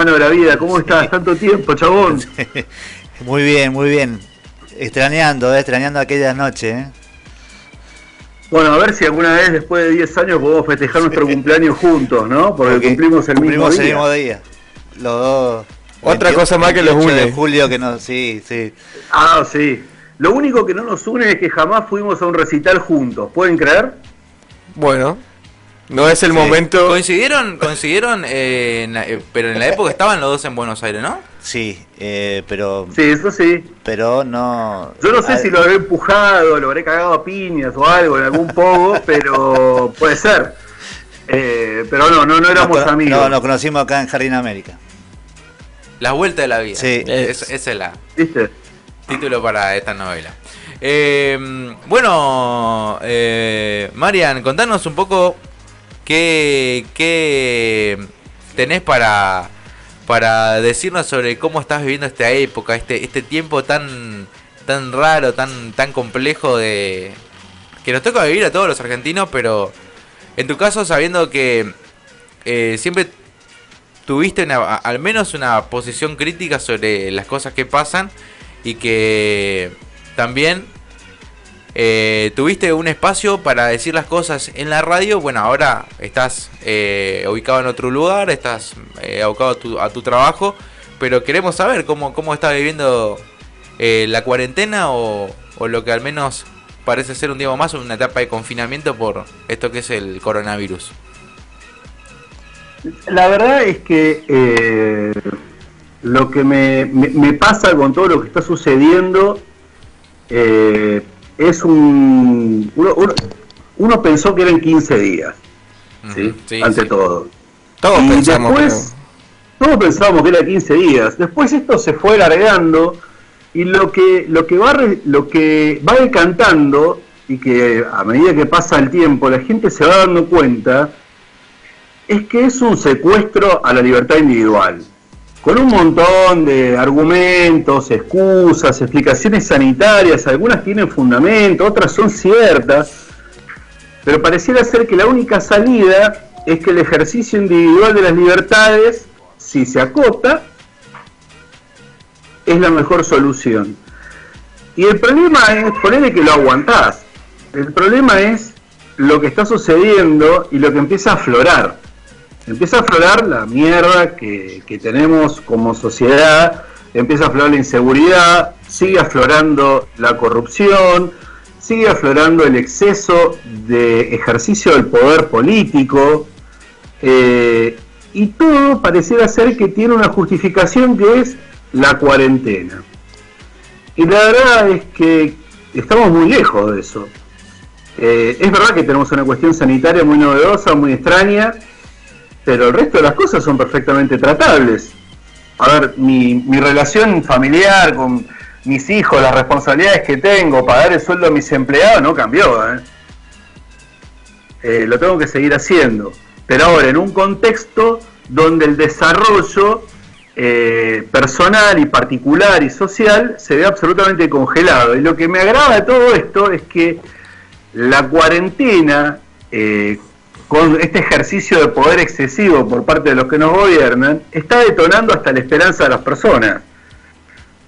de la vida, ¿cómo estás? Tanto tiempo, chabón. Muy bien, muy bien. Extrañando aquellas noches, ¿eh? Bueno, a ver si alguna vez después de 10 años podemos festejar nuestro cumpleaños juntos, ¿no? Porque cumplimos el mismo día. Los dos. Otra cosa más que los une. De julio que no, sí. Ah, sí. Lo único que no nos une es que jamás fuimos a un recital juntos, ¿pueden creer? Bueno, no es el momento. Coincidieron, pero en la época estaban los dos en Buenos Aires, ¿no? Sí, pero... Sí, eso sí. Pero no... Yo no sé si lo habré empujado, lo habré cagado a piñas o algo en algún pogo, pero puede ser. Pero no éramos amigos. No, nos conocimos acá en Jardín América. La vuelta de la vida. Sí. Esa es la... ¿Viste? Título para esta novela. Bueno, Marian, contanos un poco qué tenés para decirnos sobre cómo estás viviendo esta época, este tiempo tan raro, tan complejo que nos toca vivir a todos los argentinos, pero en tu caso sabiendo que siempre tuviste al menos una posición crítica sobre las cosas que pasan y que también tuviste un espacio para decir las cosas en la radio. Bueno, ahora estás ubicado en otro lugar, estás abocado a tu trabajo, pero queremos saber cómo estás viviendo la cuarentena o lo que al menos parece ser un tiempo más, una etapa de confinamiento por esto que es el coronavirus. La verdad es que lo que me pasa con todo lo que está sucediendo es uno pensó que eran 15 días, ¿sí? Sí, ante todo. Todos pensamos, después, todos pensábamos que era 15 días. Después esto se fue alargando y lo que va decantando y que a medida que pasa el tiempo la gente se va dando cuenta es que es un secuestro a la libertad individual, con un montón de argumentos, excusas, explicaciones sanitarias. Algunas tienen fundamento, otras son ciertas, pero pareciera ser que la única salida es que el ejercicio individual de las libertades, si se acota, es la mejor solución. Y el problema es ponerle que lo aguantás. El problema es lo que está sucediendo y lo que empieza a aflorar. Empieza a aflorar la mierda que tenemos como sociedad, empieza a aflorar la inseguridad, sigue aflorando la corrupción, sigue aflorando el exceso de ejercicio del poder político, y todo pareciera ser que tiene una justificación que es la cuarentena. Y la verdad es que estamos muy lejos de eso. Es verdad que tenemos una cuestión sanitaria muy novedosa, muy extraña, pero el resto de las cosas son perfectamente tratables. A ver, mi relación familiar con mis hijos, las responsabilidades que tengo, pagar el sueldo a mis empleados, no cambió, lo tengo que seguir haciendo. Pero ahora, en un contexto donde el desarrollo personal y particular y social se ve absolutamente congelado. Y lo que me agrava de todo esto es que la cuarentena, con este ejercicio de poder excesivo por parte de los que nos gobiernan, está detonando hasta la esperanza de las personas.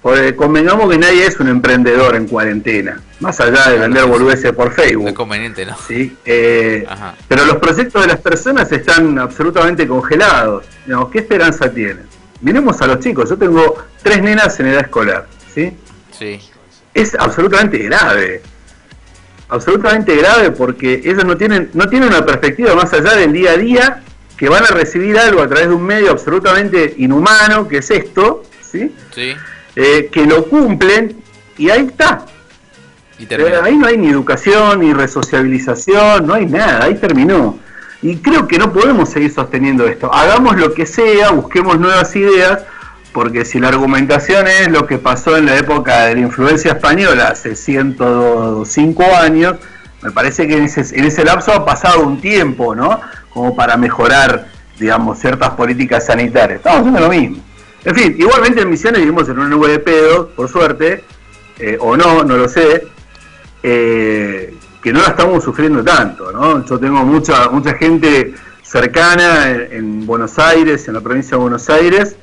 Porque convengamos que nadie es un emprendedor en cuarentena, más allá de vender boludeces por Facebook. Es conveniente, ¿no? ¿Sí? Pero los proyectos de las personas están absolutamente congelados. Digamos, ¿qué esperanza tienen? Miremos a los chicos. Yo tengo 3 nenas en edad escolar, ¿sí? Sí. Es absolutamente grave. Absolutamente grave, porque ellos no tienen una perspectiva más allá del día a día, que van a recibir algo a través de un medio absolutamente inhumano, que es esto, ¿sí? Sí. Que lo cumplen, y ahí está. Y ahí no hay ni educación, ni resociabilización, no hay nada, ahí terminó. Y creo que no podemos seguir sosteniendo esto. Hagamos lo que sea, busquemos nuevas ideas, porque si la argumentación es lo que pasó en la época de la influencia española, hace 105 años, me parece que en ese lapso ha pasado un tiempo, ¿no? Como para mejorar, digamos, ciertas políticas sanitarias. Estamos haciendo lo mismo. En fin, igualmente en Misiones vivimos en una nube de pedo, por suerte, o no lo sé, que no la estamos sufriendo tanto, ¿no? Yo tengo mucha gente cercana en Buenos Aires, en la provincia de Buenos Aires,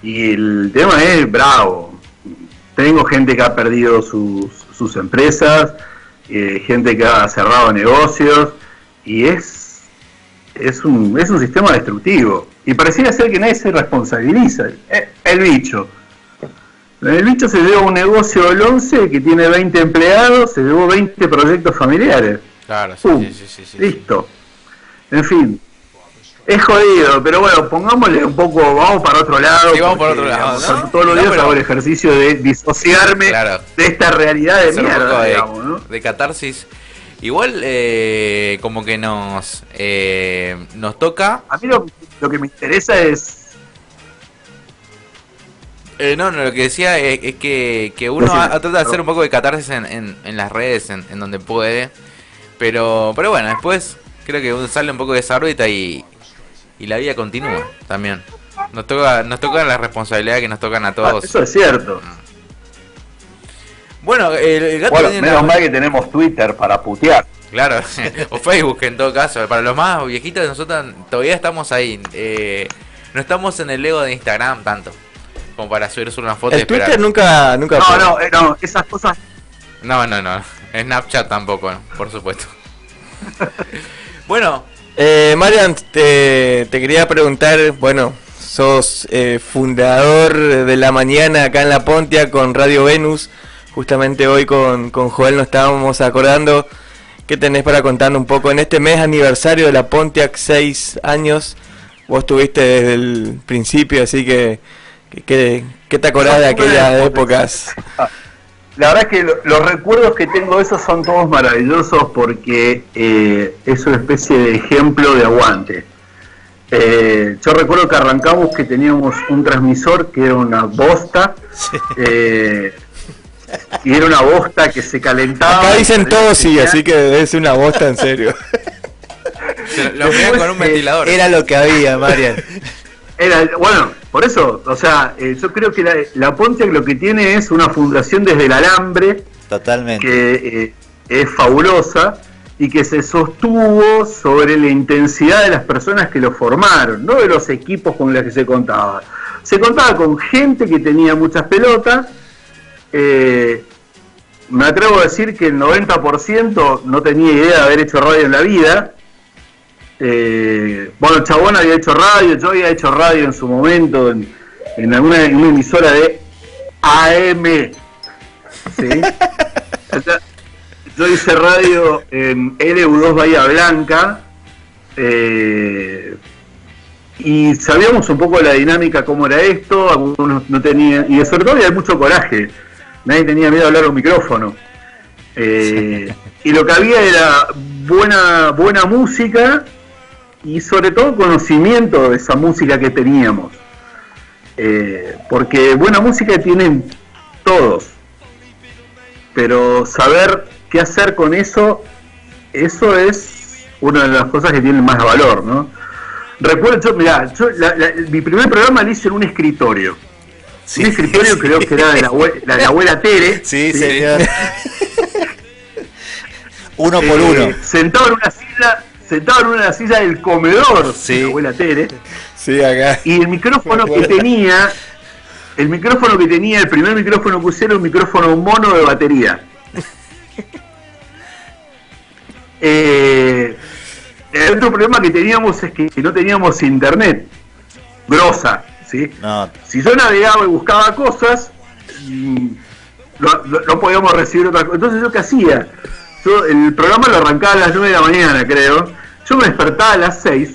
Y el tema es bravo. Tengo gente que ha perdido sus empresas, gente que ha cerrado negocios, y es un sistema destructivo. Y pareciera ser que nadie se responsabiliza. El bicho. El bicho se llevó un negocio del 11 que tiene 20 empleados, se llevó 20 proyectos familiares. Claro, sí. Listo. En fin. Es jodido, pero bueno, pongámosle un poco, vamos para otro lado. Sí, vamos para otro lado, ¿no? Todos los días hago el ejercicio de disociarme de esta realidad de mierda, digamos, ¿no? De catarsis. Igual, como que nos toca. A mí lo que me interesa es. No, lo que decía es que uno trata de hacer un poco de catarsis en las redes, en donde puede. Pero bueno, después creo que uno sale un poco de esa órbita y la vida continúa también. Nos toca la responsabilidad que nos tocan a todos. Eso es cierto. Bueno, el gato menos mal que tenemos Twitter para putear. Claro, o Facebook en todo caso. Para los más viejitos, nosotros todavía estamos ahí. No estamos en el ego de Instagram tanto como para subir una foto y esperar. Twitter nunca no, esas cosas. No. Snapchat tampoco, por supuesto. Bueno. Marian, te quería preguntar, bueno, sos fundador de La Mañana acá en La Pontia con Radio Venus. Justamente hoy con Joel nos estábamos acordando. ¿Qué tenés para contarnos un poco en este mes aniversario de La Pontiac, 6 años? Vos estuviste desde el principio, así que ¿qué te acordás de aquellas épocas? La verdad es que los recuerdos que tengo de esos son todos maravillosos porque es una especie de ejemplo de aguante. Yo recuerdo que arrancamos que teníamos un transmisor que era una bosta, y era una bosta que se calentaba. Acá dicen todos sí, así que es una bosta en serio. Lo miran con un ventilador. Era lo que había, Marian. Bueno, por eso, o sea, yo creo que la Pontiac lo que tiene es una fundación desde el alambre. Totalmente. Que es fabulosa y que se sostuvo sobre la intensidad de las personas que lo formaron, no de los equipos con los que se contaba. Se contaba con gente que tenía muchas pelotas. Me atrevo a decir que el 90% no tenía idea de haber hecho radio en la vida. Bueno, el chabón había hecho radio, yo había hecho radio en su momento en una emisora de AM, ¿sí? Yo hice radio en LU2 Bahía Blanca, y sabíamos un poco de la dinámica, cómo era esto. Algunos no tenían, y sobre todo había mucho coraje, nadie tenía miedo a hablar a un micrófono, y lo que había era buena música y sobre todo conocimiento de esa música que teníamos, porque buena música tienen todos, pero saber qué hacer con eso es una de las cosas que tienen más valor, ¿no? Recuerdo, mi primer programa lo hice en un escritorio. Sí, un escritorio sí. Creo que era de la abuela Tere. Sí, señor. Uno por uno. Sentado en una silla del comedor, sí. De la abuela Tere. Sí, acá. Y el micrófono que tenía, el primer micrófono que usé era un micrófono mono de batería. El otro problema que teníamos es que no teníamos internet grosa, ¿sí? No. Si yo navegaba y buscaba cosas, no podíamos recibir otra cosa. Entonces, ¿yo qué hacía? El programa lo arrancaba a las 9 de la mañana, creo. Yo me despertaba a las 6,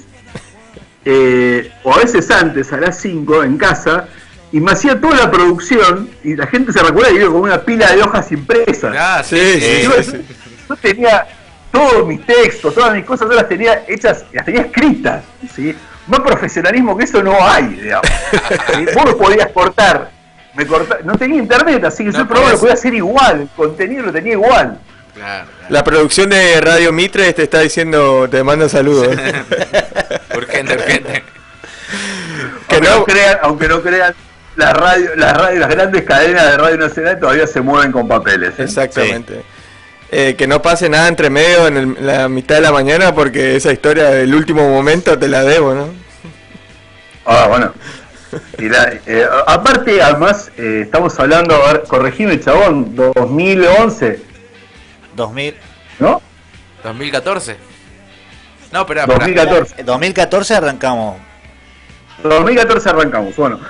o a veces antes, a las 5, en casa, y me hacía toda la producción, y la gente se recuerda que iba con una pila de hojas impresas. Ah, sí. Yo tenía todos mis textos, todas mis cosas, yo las tenía hechas, las tenía escritas, ¿sí? Más profesionalismo que eso no hay, digamos. ¿Sí? Vos lo podías cortar, no tenía internet, así que yo el programa lo podía hacer igual, el contenido lo tenía igual. Claro. La producción de Radio Mitre te está diciendo, te manda saludos. Urgente. Aunque no crean, las grandes cadenas de Radio Nacional todavía se mueven con papeles, ¿eh? Exactamente. Sí. Que no pase nada entre medio en la mitad de la mañana, porque esa historia del último momento te la debo, ¿no? Ah, bueno. Aparte, además, estamos hablando, a ver, corregime, chabón, 2011, 2000, ¿no? 2014. No, pero 2014. 2014 arrancamos. 2014 arrancamos, bueno.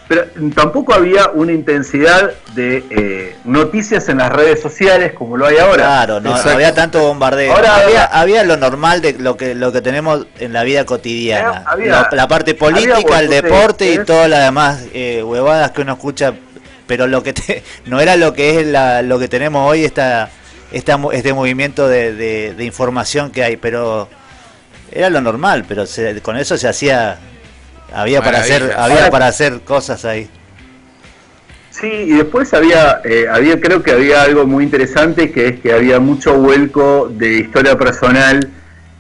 Pero tampoco había una intensidad de noticias en las redes sociales como lo hay ahora. Claro, no había tanto bombardeo. Ahora, había lo normal de lo que tenemos en la vida cotidiana. Había, la parte política, el deporte y todas las demás huevadas que uno escucha, pero no era lo que es lo que tenemos hoy, este movimiento de información que hay, pero era lo normal, pero con eso se hacía. Había para hacer cosas ahí. Sí, y después creo que había algo muy interesante, que es que había mucho vuelco de historia personal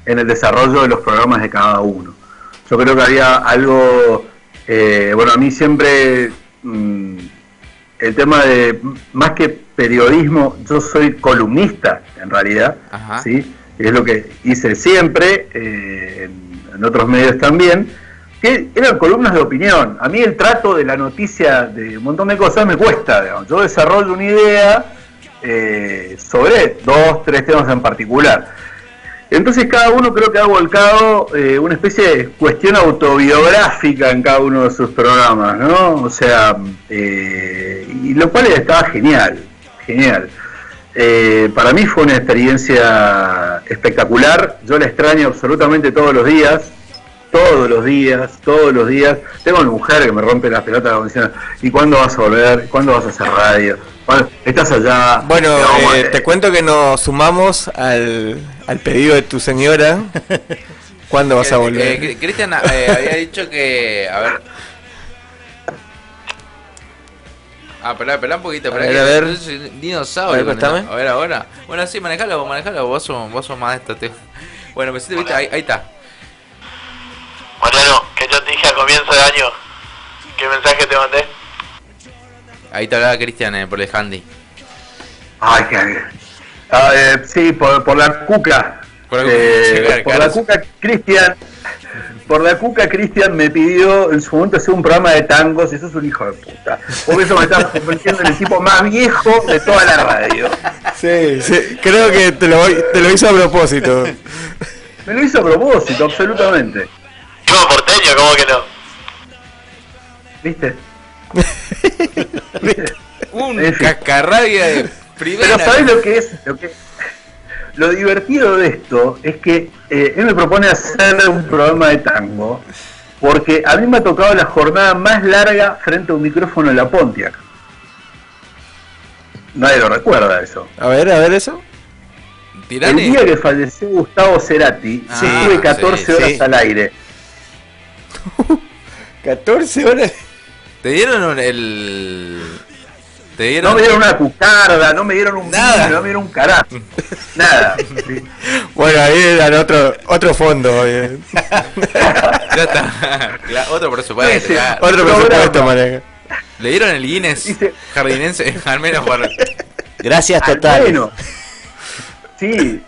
en el desarrollo de los programas de cada uno. Yo creo que había algo, bueno, a mí siempre el tema de, más que periodismo, yo soy columnista en realidad. Ajá. ¿Sí? Es lo que hice siempre, en otros medios también, que eran columnas de opinión. A mí el trato de la noticia de un montón de cosas me cuesta, digamos. Yo desarrollo una idea sobre 2, 3 temas en particular. Entonces cada uno creo que ha volcado una especie de cuestión autobiográfica en cada uno de sus programas, ¿no? O sea, y lo cual estaba genial. Para mí fue una experiencia espectacular. Yo la extraño absolutamente todos los días. Tengo una mujer que me rompe las pelotas como diciendo, ¿y cuándo vas a volver? ¿Cuándo vas a hacer radio? ¿Estás allá? Bueno, te cuento que nos sumamos al pedido de tu señora. ¿Cuándo vas a volver? Cristian había dicho que... A ver... Esperá un poquito, a ver. Dinosaurio. A ver ahora. Bueno, sí, manejalo, vos sos más de esto, tío. Bueno, pues viste, ahí está. Mariano, que yo te dije a comienzo de año, ¿qué mensaje te mandé? Ahí te hablaba Cristian por el handy. Ay, qué bien. Sí, por la cuca. Por la cuca, Cristian me pidió en su momento hacer un programa de tangos, y eso es un hijo de puta. Por eso me estás convirtiendo en el tipo más viejo de toda la radio. Sí, creo que te lo hizo a propósito. Me lo hizo a propósito, absolutamente. Yo porteño, ¿cómo que no? ¿Viste? Un cascarrabia de primera. Pero ¿sabés lo que es? Lo divertido de esto es que él me propone hacer un programa de tango, porque a mí me ha tocado la jornada más larga frente a un micrófono en la Pontiac. Nadie lo recuerda eso. A ver eso. ¿Tirani? El día que falleció Gustavo Cerati, estuve 14 horas al aire. 14 horas. ¿Te dieron No me dieron una cucarda, no me dieron un nada, vino, no me dieron un carajo. Nada. Sí. Bueno, ahí dan otro fondo. Ya está. Otro presupuesto. Sí, Otro presupuesto, maneja. Le dieron el Guinness jardinense, al menos para... Gracias total. Bueno, sí.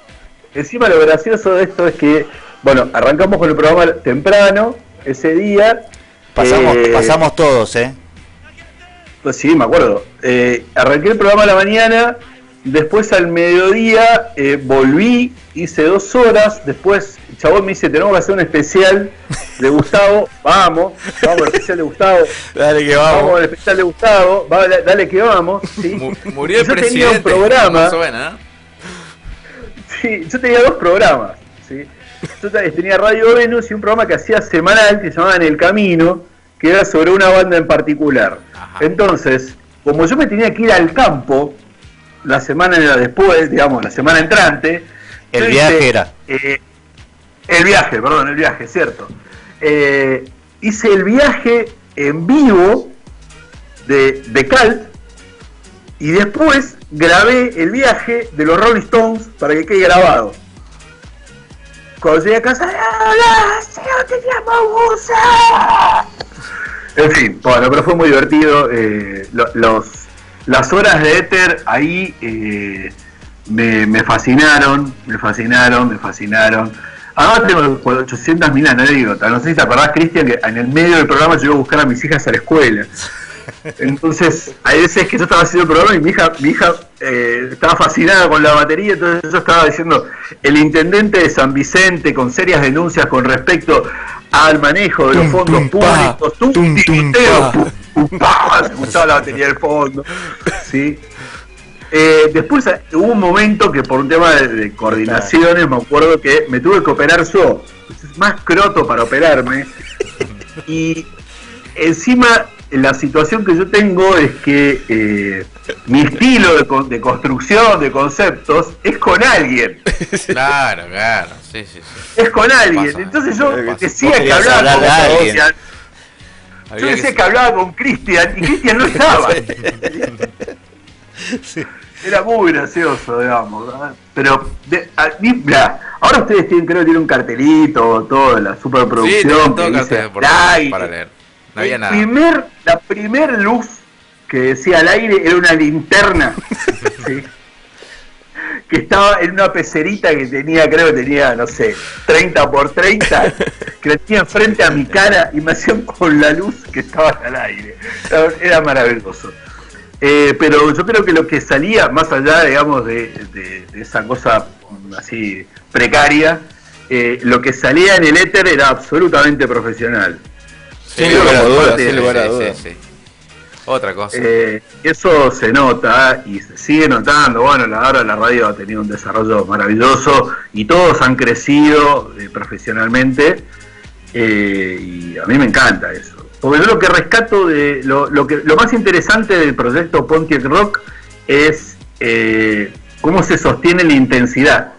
Encima lo gracioso de esto es que, bueno, arrancamos con el programa temprano, ese día. Pasamos todos, Pues sí, me acuerdo. Arranqué el programa a la mañana, después al mediodía volví, hice 2 horas, después el chabón me dice, tenemos que hacer un especial de Gustavo, vamos al especial de Gustavo. Dale que vamos. Vamos al especial de Gustavo, dale que vamos. ¿Sí? Murió el yo presidente. Tenía un programa, no suena, ¿no? Sí, yo tenía 2 programas. ¿Sí? Yo tenía Radio Venus y un programa que hacía semanal que se llamaba En el Camino, que era sobre una banda en particular. Ajá. Entonces, como yo me tenía que ir al campo la semana después, digamos, la semana entrante. El viaje era. El viaje, cierto. Hice el viaje en vivo de Calt y después grabé el viaje de los Rolling Stones para que quede grabado. Cuando llegué a casa, ¡hola! ¡Yo te llamo Busa! En fin, bueno, pero fue muy divertido. Las horas de éter ahí me fascinaron. Además tengo 800.000 anécdotas. No sé si te acordás, Cristian, que en el medio del programa yo iba a buscar a mis hijas a la escuela. Entonces, hay veces que yo estaba haciendo el programa y mi hija estaba fascinada con la batería, entonces yo estaba diciendo, el intendente de San Vicente con serias denuncias con respecto al manejo de los fondos públicos, se escuchaba la batería del fondo, ¿sí? Después hubo un momento que por un tema de coordinaciones me acuerdo que me tuve que operar yo, más croto para operarme, y encima la situación que yo tengo es que mi estilo de construcción de conceptos es con alguien. Claro, sí. Es con alguien. Entonces yo decía que hablaba con Cristian. Yo decía que hablaba con Cristian y Cristian no estaba. Sí. Era muy gracioso, digamos, ¿verdad? Pero ahora ustedes creo que tienen un cartelito, toda la superproducción que dice para leer. No había nada. La primer luz que decía al aire era una linterna, ¿sí? Que estaba en una pecerita que creo que tenía, no sé, 30 por 30, que la tenía frente a mi cara y me hacían con la luz que estaba al aire. Era maravilloso. Pero yo creo que lo que salía, más allá, digamos, de esa cosa así precaria, lo que salía en el éter era absolutamente profesional. Sin lugar a dudas. Sí. Otra cosa. Eso se nota y se sigue notando. Bueno, ahora la radio ha tenido un desarrollo maravilloso y todos han crecido profesionalmente, y a mí me encanta eso. Porque yo lo que rescato de lo más interesante del proyecto Pontiac Rock es cómo se sostiene la intensidad.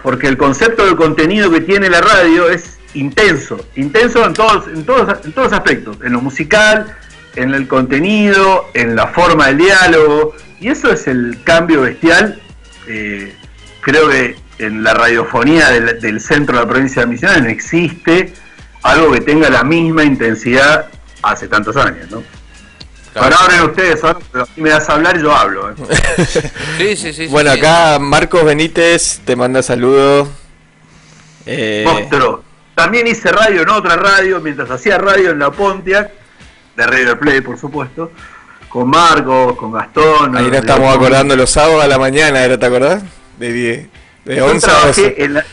Porque el concepto del contenido que tiene la radio es intenso en todos aspectos, en lo musical, en el contenido, en la forma del diálogo, y eso es el cambio bestial. Creo que en la radiofonía del centro de la provincia de Misiones no existe algo que tenga la misma intensidad hace tantos años, ¿no? Claro. Ahora hablen ustedes, pero si me das a hablar yo hablo. Sí. Bueno, acá Marcos Benítez te manda saludos. Monstruo. También hice radio en otra radio, mientras hacía radio en la Pontiac, de River Plate, por supuesto, con Marcos, con Gastón. Ahí nos estamos acordando los sábados a la mañana, ¿te acordás? De 11 a 12.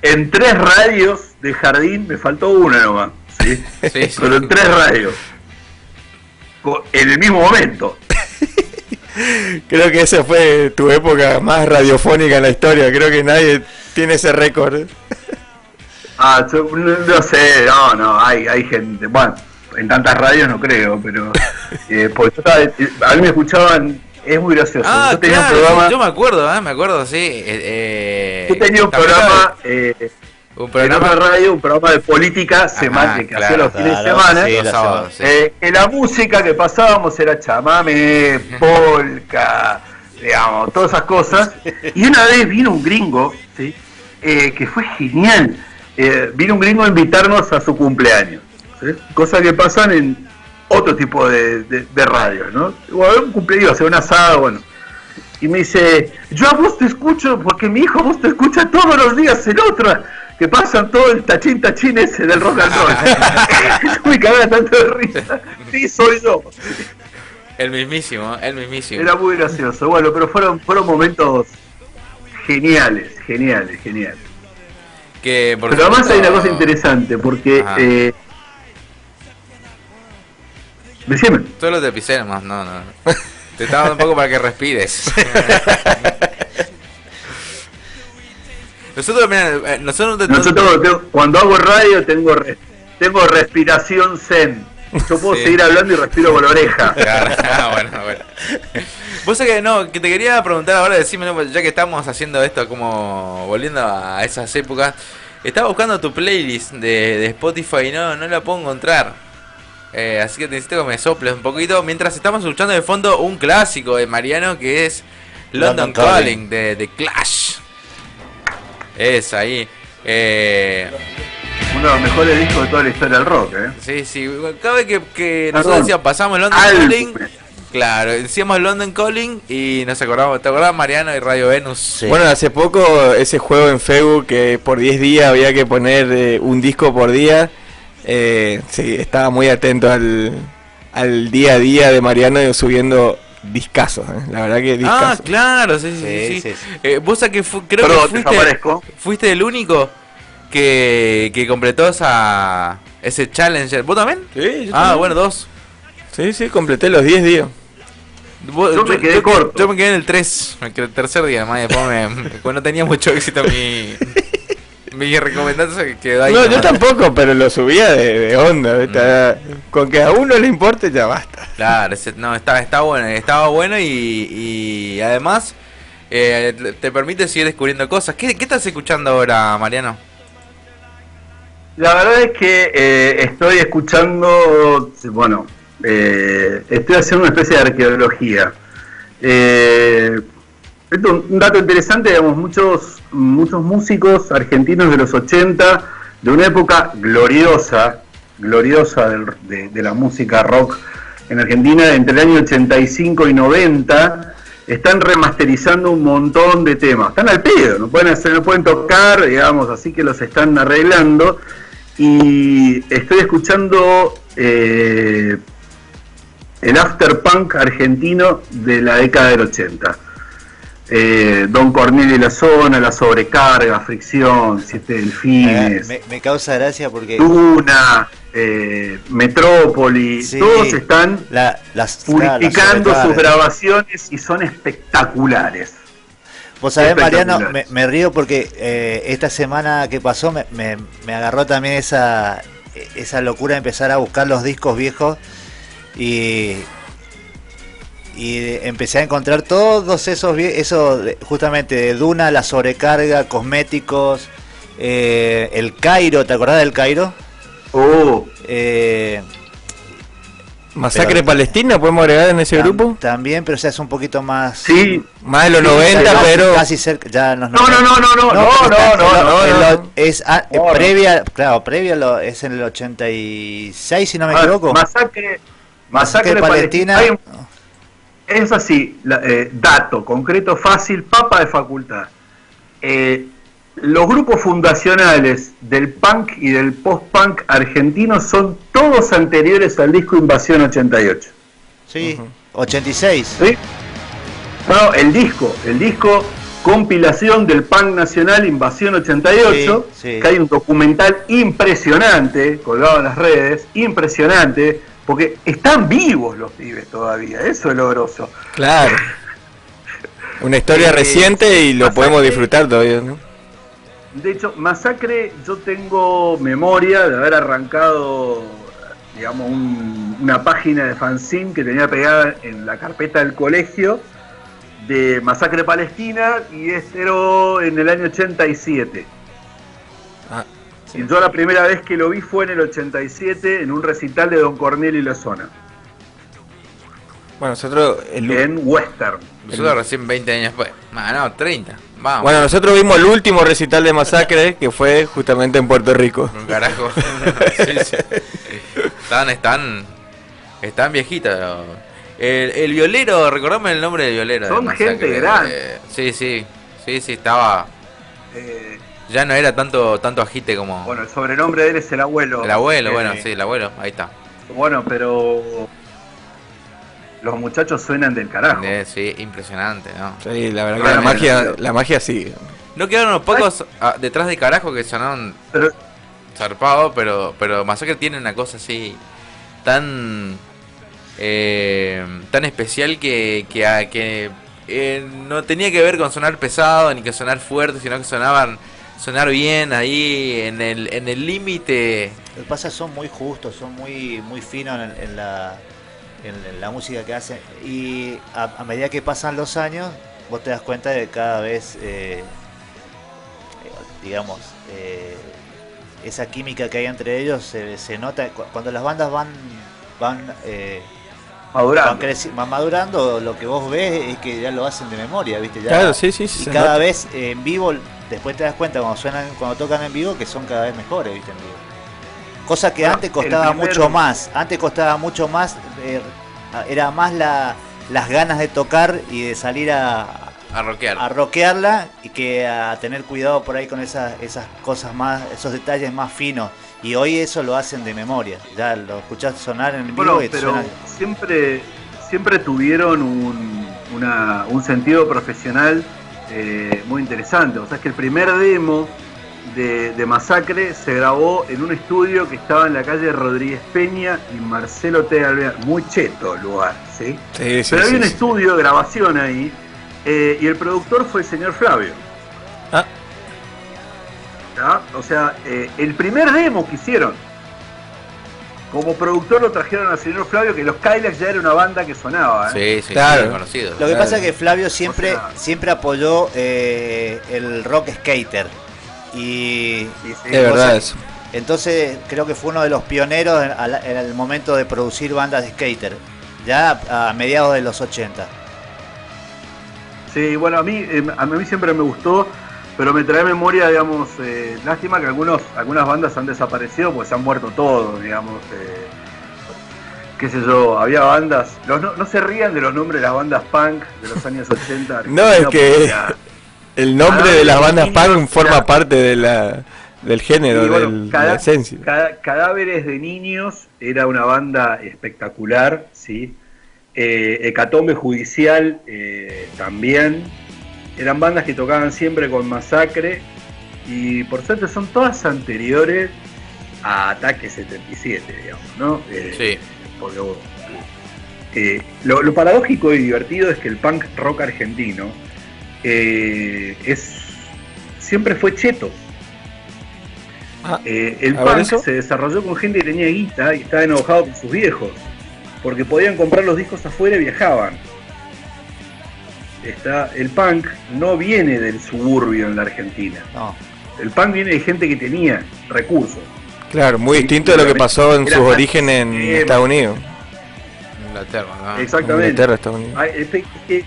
En 3 radios de Jardín, me faltó una nomás, ¿sí? Sí. Pero en 3 radios, en el mismo momento. Creo que esa fue tu época más radiofónica en la historia, creo que nadie tiene ese récord. No sé, no, hay gente, bueno, en tantas radios no creo, pero porque a mí me escuchaban, es muy gracioso. Yo tenía un programa, yo me acuerdo, sí. Yo tenía un programa en otra radio, un programa de política semanal que hacía los fines de semana. Sí, los sábados, sí. Que la música que pasábamos era chamame, polka, digamos, todas esas cosas. Y una vez vino un gringo, ¿sí? Que fue genial. Vino un gringo a invitarnos a su cumpleaños, ¿sí? Cosa que pasan en otro tipo de radio, ¿no? Bueno, un cumpleaños, hacer un asado, bueno. Y me dice, yo a vos te escucho porque mi hijo vos te escucha todos los días en otra, que pasan todo el tachín ese del rock and roll. Yo me cagaba tanto de risa. Sí, soy yo. El mismísimo. Era muy gracioso. Bueno, pero fueron momentos geniales. Que por pero además hay una cosa interesante, porque decime. Solo te pisé nomás, no. Te estaba dando un poco para que respires. Nosotros cuando hago radio tengo respiración zen. Yo puedo seguir hablando y respiro por la oreja. Claro, bueno. Vos sabés que te quería preguntar ahora, decime, ya que estamos haciendo esto, como volviendo a esas épocas, estaba buscando tu playlist de Spotify y no la puedo encontrar. Así que necesito que me soples un poquito mientras estamos escuchando de fondo un clásico de Mariano que es London Calling de Clash. Es ahí. Uno de los mejores discos de toda la historia del rock, Sí. Cada vez que nosotros decíamos pasamos London Calling, Claro, decíamos London Calling y nos acordamos, ¿te acordás Mariano y Radio Venus? Sí. Bueno, hace poco ese juego en Facebook que por 10 días había que poner un disco por día. Sí, estaba muy atento al día a día de Mariano subiendo discazos, la verdad que discazos. Ah, claro, sí. Vos sabés que creo Perdón, que desaparezco. fuiste el único que completó ese challenger. ¿Vos también? Sí, yo Ah, también. bueno, 2. Sí, completé los 10 días. Yo me quedé corto. Yo me quedé en el 3, el tercer día, más después pues no tenía mucho éxito mi recomendación quedó ahí. No, yo nomás. tampoco, pero lo subía de onda, ¿viste? Con que a uno le importe ya basta. Claro, estaba bueno y además te permite seguir descubriendo cosas. ¿Qué estás escuchando ahora, Mariano? La verdad es que estoy escuchando, bueno, estoy haciendo una especie de arqueología. Esto, un dato interesante, digamos, muchos músicos argentinos de los 80, de una época gloriosa de la música rock en Argentina, entre el año 85 y 90, están remasterizando un montón de temas. Están al pedo, no pueden tocar, digamos, así que los están arreglando. Y estoy escuchando el afterpunk argentino de la década del 80. Don Cornelio y la Zona, La Sobrecarga, Fricción, Siete Delfines, Me causa gracia porque Duna, Metrópoli, sí, todos están purificando las sus grabaciones y son espectaculares. Vos sabés, Mariano, Espectaculares. me río porque esta semana que pasó me agarró también esa locura de empezar a buscar los discos viejos y empecé a encontrar todos esos justamente de Duna, La Sobrecarga, Cosméticos, el Cairo, ¿te acordás del Cairo? Oh, Masacre Pero- Palestina, ¿podemos agregar en ese grupo? También, pero ya es un poquito más... sí. Más de los Sí, 90, casi- pero... casi cerca, ya en los No, 90. no. Es No, no. previa, claro, es en el 86, si no me equivoco. Masacre Palestina. Es así, dato concreto, fácil, papa de facultad. Los grupos fundacionales del punk y del post-punk argentino son todos anteriores al disco Invasión 88. Sí, 86. ¿Sí? No, el disco compilación del punk nacional Invasión 88, Sí, sí. que hay un documental impresionante, colgado en las redes, impresionante, porque están vivos los pibes todavía, eso es lo grosso. Claro. Una historia reciente y lo Masacre- podemos disfrutar todavía, ¿no? De hecho, Masacre, yo tengo memoria de haber arrancado, digamos, una página de fanzine que tenía pegada en la carpeta del colegio de Masacre Palestina, y este era en el año 87. Ah, Y yo la primera vez que lo vi fue en el 87 en un recital de Don Cornelio y la Zona, bueno, nosotros... en Western. Nosotros recién 20 años después. No, 30. Vamos. Bueno, nosotros vimos el último recital de Masacre, que fue justamente en Puerto Rico. Un carajo. Sí. Están viejitas. El violero, recordame el nombre del violero. Son de Masacre. gente grande. Sí, estaba. Eh, Ya no era tanto agite como. bueno, el sobrenombre de él es el abuelo. El abuelo, Eh, bueno, sí, el abuelo, ahí está. Bueno, pero los muchachos suenan del carajo. Sí, impresionante, ¿no? Sí, la verdad que Realmente. la magia sigue. No quedaron unos pocos detrás de carajo que sonaron Pero zarpados, pero Masacre tiene una cosa así tan especial que no tenía que ver con sonar pesado ni que sonar fuerte, sino que sonar bien ahí en el límite. Lo que pasa es que son muy justos, son muy finos en la música que hacen. Y a medida que pasan los años, vos te das cuenta de que cada vez, digamos, esa química que hay entre ellos se nota. Cuando las bandas van madurando. van madurando, lo que vos ves es que ya lo hacen de memoria, ¿viste? Ya, Claro, sí, y se cada nota. vez en vivo, después te das cuenta cuando tocan en vivo que son cada vez mejores, ¿viste? En vivo. Cosa que Bueno, antes costaba el primer- mucho más. Antes costaba mucho más era más las ganas de tocar y de salir A rockear. a rockearla y que a tener cuidado por ahí con esas cosas más, esos detalles más finos. Y hoy eso lo hacen de memoria. Ya lo escuchás sonar en vivo y pero suena. siempre tuvieron un sentido profesional muy interesante. O sea, es que el primer demo de Masacre se grabó en un estudio que estaba en la calle Rodríguez Peña y Marcelo T. Alvear. Muy cheto el lugar, ¿sí? Pero había un estudio de grabación ahí y el productor fue el señor Flavio. ¿Ya? O sea, el primer demo que hicieron, como productor lo trajeron al señor Flavio, que los Kylax ya era una banda que sonaba. Sí, claro. Conocido. Lo que pasa es que Flavio siempre apoyó el rock skater. Y Es verdad eso. entonces creo que fue uno de los pioneros en el momento de producir bandas de skater, ya a mediados de los 80. Sí, bueno, a mí siempre me gustó, pero me trae memoria, digamos, lástima que algunas bandas han desaparecido, pues se han muerto todos, digamos. Qué sé yo, había bandas, no se rían de los nombres de las bandas punk de los años 80. No, es que el nombre de las bandas punk forma parte del género, de la esencia. Cadáveres de Niños era una banda espectacular, ¿sí? Hecatombe Judicial también. Eran bandas que tocaban siempre con Masacre y por suerte son todas anteriores a Ataque 77, digamos, ¿no? Sí. Porque lo paradójico y divertido es que el punk rock argentino siempre fue cheto. El punk se desarrolló con gente que tenía guita y estaba enojado con sus viejos, porque podían comprar los discos afuera y viajaban. El punk no viene del suburbio en la Argentina. No. El punk viene de gente que tenía recursos. Claro, muy distinto de lo que pasó en sus orígenes en Estados Unidos. Inglaterra, ¿no? Exactamente. Inglaterra, Estados Unidos.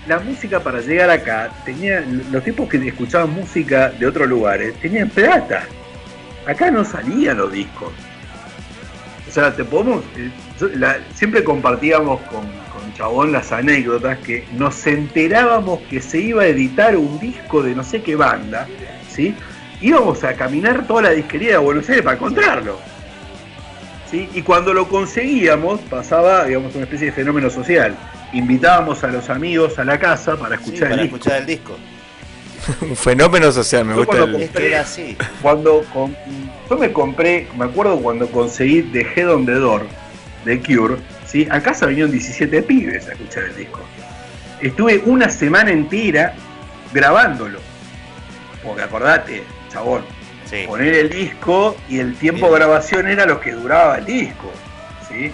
La música para llegar acá, los tipos que escuchaban música de otros lugares tenían plata. Acá no salían los discos. O sea, siempre compartíamos con Chabón las anécdotas que nos enterábamos que se iba a editar un disco de no sé qué banda, ¿sí? Íbamos a caminar toda la disquería de Buenos Aires para encontrarlo, ¿sí? Y cuando lo conseguíamos pasaba, digamos, una especie de fenómeno social. Invitábamos a los amigos a la casa para escuchar el disco. Un fenómeno social, me gusta Era así. Yo me acuerdo cuando conseguí The Head on the Door de Cure, ¿sí? A casa vinieron 17 pibes a escuchar el disco. Estuve una semana entera grabándolo. Porque acordate, chabón, Sí. Poner el disco y el tiempo de grabación era lo que duraba el disco, ¿sí?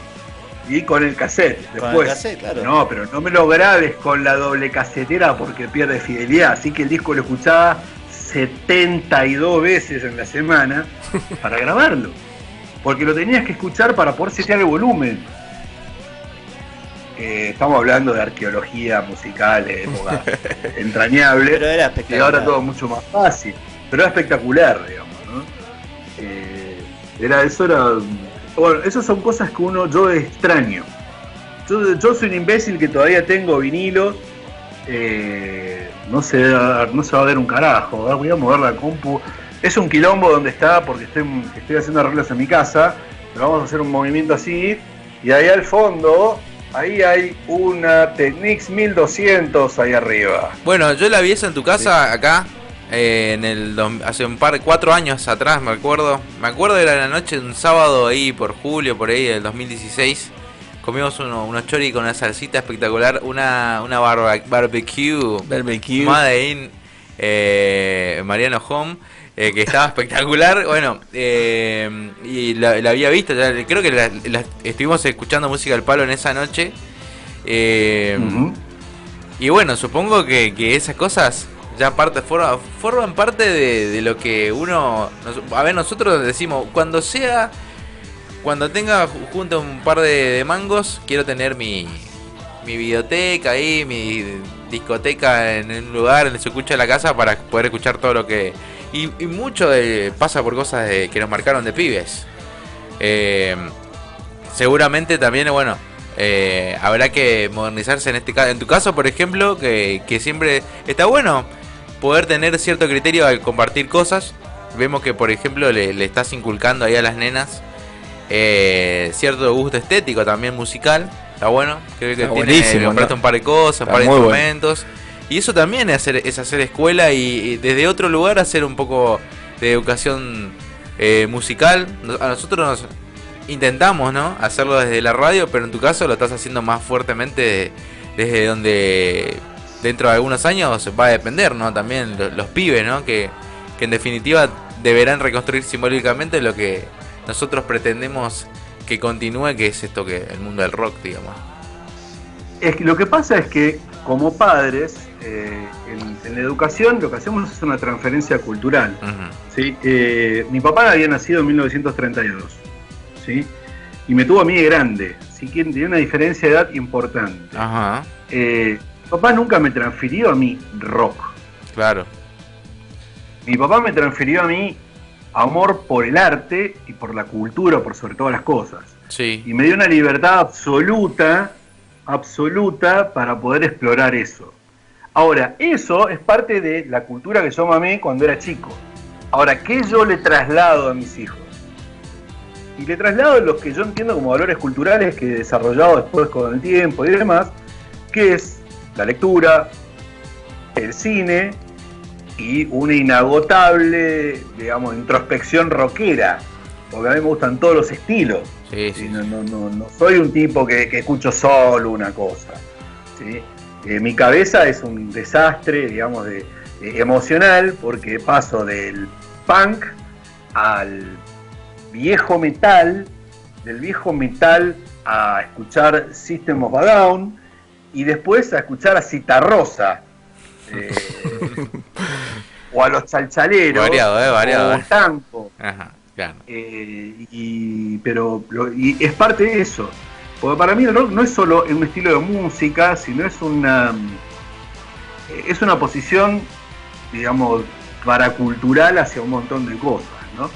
Y con el cassette después. Con el cassette, claro. No, pero no me lo grabes con la doble casetera porque pierde fidelidad. Así que el disco lo escuchaba 72 veces en la semana para grabarlo. Porque lo tenías que escuchar para poder setear el volumen. Estamos hablando de arqueología musical de época entrañable. Pero era espectacular. Y ahora todo mucho más fácil. Pero era espectacular, digamos, ¿no? Bueno, esas son cosas que yo extraño. Yo soy un imbécil que todavía tengo vinilos. No se va a ver un carajo. Voy a mover la compu. Es un quilombo donde está porque estoy haciendo arreglos en mi casa. Pero vamos a hacer un movimiento así. Y ahí al fondo, ahí hay una Technics 1200 ahí arriba. Bueno, yo la vi esa en tu casa acá. Hace 4 años atrás, me acuerdo. Me acuerdo, era la noche de un sábado ahí por julio, por ahí del 2016. Comimos unos choris con una salsita espectacular, una barbecue Made in Mariano Home, que estaba espectacular. Bueno, y la había visto, creo que estuvimos escuchando música al palo en esa noche. Y bueno, supongo que esas cosas ya forman parte de lo que uno... A ver, nosotros decimos, cuando tenga junto un par de mangos, quiero tener mi videoteca ahí, mi discoteca en un lugar donde se escucha la casa para poder escuchar todo lo que... Y mucho pasa por cosas que nos marcaron de pibes. Seguramente también, bueno, habrá que modernizarse en este caso. En tu caso, por ejemplo, que siempre está bueno poder tener cierto criterio al compartir cosas. Vemos que, por ejemplo, le estás inculcando ahí a las nenas cierto gusto estético, también musical. Está bueno. Creo que tiene, compraste un par de cosas, un par de instrumentos. Bueno. Y eso también es hacer escuela y desde otro lugar hacer un poco de educación musical. A nosotros intentamos, ¿no?, hacerlo desde la radio, pero en tu caso lo estás haciendo más fuertemente desde donde dentro de algunos años va a depender, ¿no? También los pibes, ¿no? Que en definitiva deberán reconstruir simbólicamente lo que nosotros pretendemos que continúe, que es esto, que el mundo del rock, digamos. Es que lo que pasa es que como padres, en la educación lo que hacemos es una transferencia cultural. ¿Sí? Mi papá había nacido en 1932, ¿sí? Y me tuvo a mí de grande, ¿sí? Que tenía una diferencia de edad importante. Mi papá nunca me transfirió a mí rock. Claro. Mi papá me transfirió a mí amor por el arte y por la cultura, por sobre todas las cosas. Sí. Y me dio una libertad absoluta para poder explorar eso. Ahora, eso es parte de la cultura que yo mamé cuando era chico. Ahora, ¿qué yo le traslado a mis hijos? Y le traslado los que yo entiendo como valores culturales que he desarrollado después con el tiempo y demás, que es la lectura, el cine y una inagotable, digamos, introspección rockera, porque a mí me gustan todos los estilos. Sí. No soy un tipo que escucho solo una cosa, ¿sí? Mi cabeza es un desastre, digamos, emocional, porque paso del punk al viejo metal, del viejo metal a escuchar System of a Down y después a escuchar a Citarrosa, o a los Chalchaleros, variado, o Tango. Ajá, claro. Y es parte de eso. Porque para mí el rock no es solo un estilo de música, sino es una posición, digamos, paracultural hacia un montón de cosas, ¿no?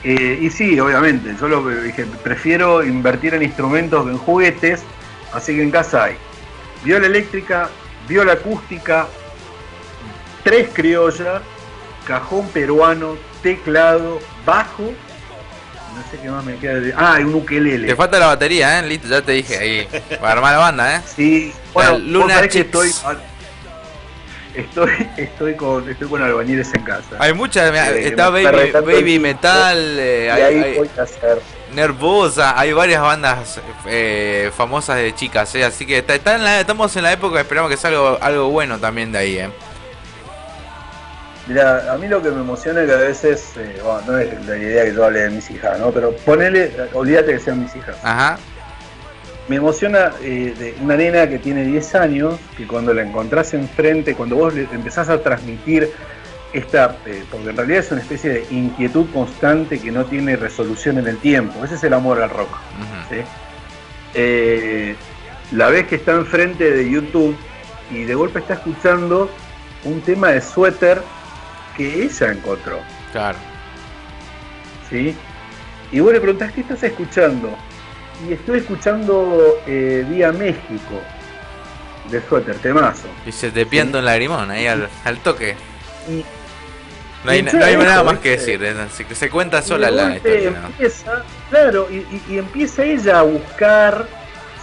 Sí. Y sí, obviamente, yo dije, prefiero invertir en instrumentos que en juguetes, así que en casa hay viola eléctrica, viola acústica, 3 criollas, cajón peruano, teclado, bajo. No sé qué más me queda. Y un ukelele. Te falta la batería, listo, ya te dije ahí. Para armar la banda, Sí, bueno, Luna Chips. Estoy con albañiles en casa. Hay muchas, está Baby Metal, ahí voy a hacer. Nervosa, hay varias bandas famosas de chicas, así que estamos en la época, esperamos que salga algo bueno también de ahí, Mira, a mí lo que me emociona es que a veces, no es la idea que yo hable de mis hijas, ¿no? Pero olvídate que sean mis hijas. Ajá. Me emociona de una nena que tiene 10 años, que cuando la encontrás enfrente, cuando vos le empezás a transmitir porque en realidad es una especie de inquietud constante que no tiene resolución en el tiempo. Ese es el amor al rock. ¿Sí? La ves que está enfrente de YouTube y de golpe está escuchando un tema de Suéter que ella encontró. Claro. ¿Sí? Y vos le preguntás, ¿qué estás escuchando? Y estoy escuchando Vía México de Suéter, temazo. Y se te pianta un lagrimón ahí al toque. Y no hay nada más que decir, así que se cuenta sola la historia, ¿no? Empieza, claro, y empieza ella a buscar,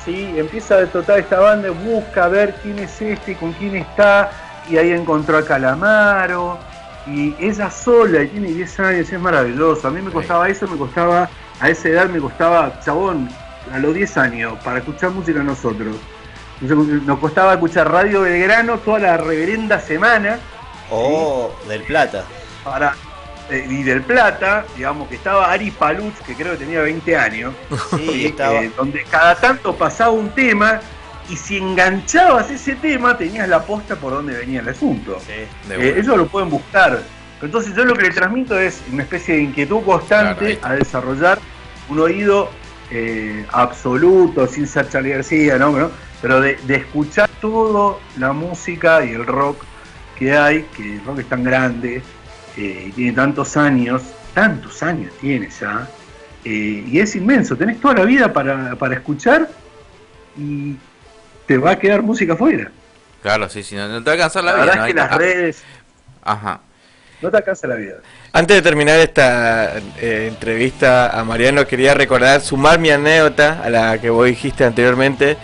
¿sí? Empieza a tocar esta banda, busca a ver quién es este, con quién está, y ahí encontró a Calamaro, y ella sola, y tiene 10 años, es maravilloso. A mí me costaba eso, a esa edad me costaba, chabón, a los 10 años, para escuchar música nosotros. Nos costaba escuchar Radio Belgrano toda la reverenda semana. ¿Sí? Del Plata. Y del Plata, digamos, que estaba Ari Paluch, que creo que tenía 20 años, sí, estaba. Donde cada tanto pasaba un tema, y si enganchabas ese tema, tenías la posta por donde venía el asunto. Sí, ellos lo pueden buscar. Entonces yo lo que le transmito es una especie de inquietud constante, claro, a desarrollar un oído absoluto, sin ser Charly García, ¿no? Pero de escuchar toda la música y el rock que hay, que el rock es tan grande y tiene tantos años tiene ya, y es inmenso, tenés toda la vida para escuchar, y te va a quedar música afuera. Claro, sí, no te va a alcanzar la La vida. verdad ¿no? es que las redes Ajá. no te alcanza la vida. Antes de terminar esta entrevista a Mariano, quería recordar, sumar mi anécdota a la que vos dijiste anteriormente,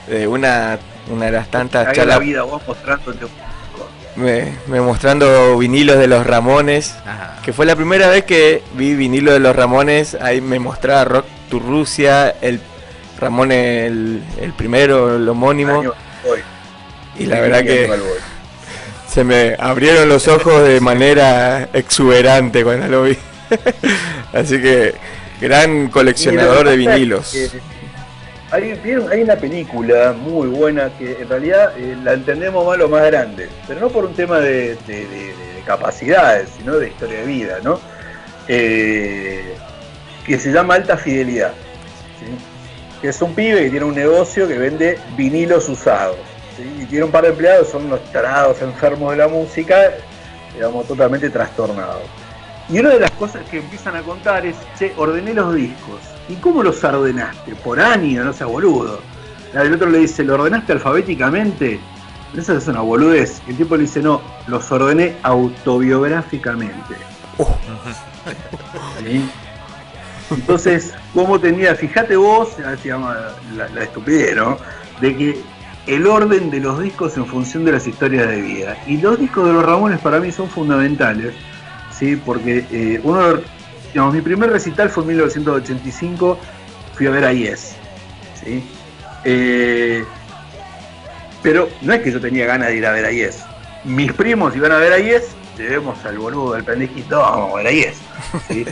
de una de las tantas Haga charlas, la vida vos mostrándote un me mostrando vinilos de los Ramones, Ajá. que fue la primera vez que vi vinilo de los Ramones. Ahí me mostraba Rock to Rusia, el Ramones, el primero, el homónimo, año hoy. y la verdad que Año al Boy. se me abrieron los ojos de manera exuberante cuando lo vi. Así que gran coleccionador de vinilos. Hay una película muy buena que en realidad la entendemos mal o más grande, pero no por un tema de capacidades, sino de historia de vida, ¿no? Que se llama Alta Fidelidad, ¿sí? Que es un pibe que tiene un negocio que vende vinilos usados, ¿sí? Y tiene un par de empleados, son unos tarados enfermos de la música, digamos, totalmente trastornados. Y una de las cosas que empiezan a contar es, che, ordené los discos. ¿Y cómo los ordenaste? Por año, no seas boludo. El otro le dice, ¿lo ordenaste alfabéticamente? Esa es una boludez. El tipo le dice, no, los ordené autobiográficamente. ¿Sí? Entonces, ¿cómo tenía? Fíjate vos, se llama la estupidez, ¿no? De que el orden de los discos en función de las historias de vida. Y los discos de los Ramones para mí son fundamentales, ¿sí? Porque digamos, mi primer recital fue en 1985, fui a ver a Yes, ¿sí? Pero no es que yo tenía ganas de ir a ver a Yes. Mis primos iban a ver a Yes, llevemos al boludo del pendejito, vamos a ver a Yes, ¿sí?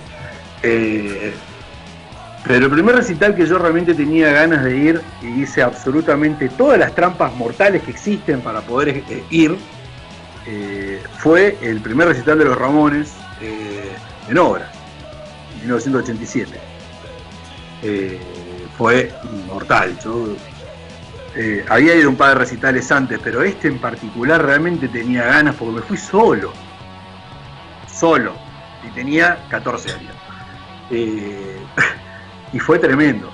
Pero el primer recital que yo realmente tenía ganas de ir, y hice absolutamente todas las trampas mortales que existen para poder ir, fue el primer recital de los Ramones en Obras, en 1987. Fue mortal. Yo había ido un par de recitales antes, pero este en particular realmente tenía ganas porque me fui solo, y tenía 14 años. Y fue tremendo.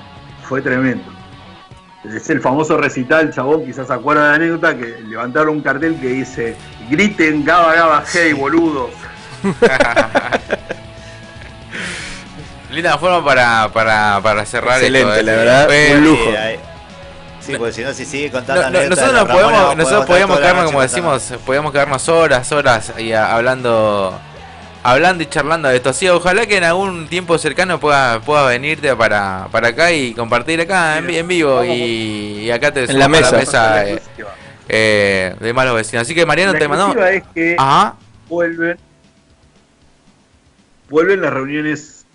Es el famoso recital, chabón, quizás se acuerda de la anécdota, que levantaron un cartel que dice, griten Gaba Gaba Hey, boludos. Linda forma para cerrar. Excelente, esto, la verdad, un lujo. Sí, porque si no, si sigue contando nosotros podíamos quedarnos, como decimos, podíamos quedarnos horas y hablando y charlando de esto. Así, ojalá que en algún tiempo cercano puedas venirte para acá y compartir acá en vivo y acá te en la mesa, de Malos Vecinos. Así que Mariano te mandó. La es que ajá, vuelven las reuniones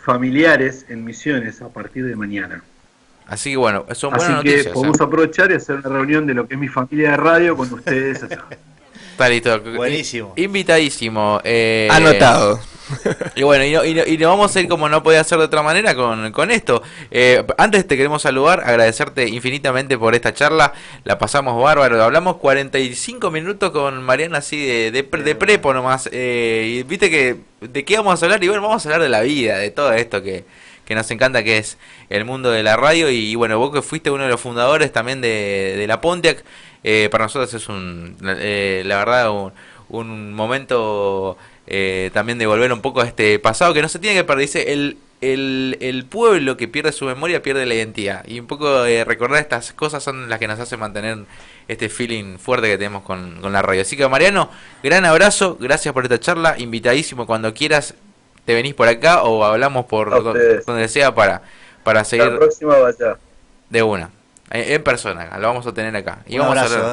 familiares en Misiones a partir de mañana. así que bueno, son buenas Así noticias. que podemos aprovechar y hacer una reunión de lo que es mi familia de radio con ustedes allá. Está listo. Buenísimo. Invitadísimo. Anotado. Y bueno, y nos vamos a ir como no podía ser de otra manera con esto. Antes te queremos saludar, agradecerte infinitamente por esta charla. La pasamos bárbaro. Hablamos 45 minutos con Mariana así de prepo nomás. Y viste que de qué vamos a hablar. Y bueno, vamos a hablar de la vida, de todo esto que nos encanta, que es el mundo de la radio. Y bueno, vos que fuiste uno de los fundadores también de la Pontiac, para nosotros es la verdad un momento también de volver un poco a este pasado que no se tiene que perder. Dice, el pueblo que pierde su memoria pierde la identidad. Y un poco recordar estas cosas son las que nos hacen mantener este feeling fuerte que tenemos con la radio. Así que Mariano, gran abrazo, gracias por esta charla, invitadísimo cuando quieras. Te venís por acá o hablamos por donde sea para seguir. La próxima vaya. De una. En persona, lo vamos a tener acá. Y Un vamos abrazo, a hablar.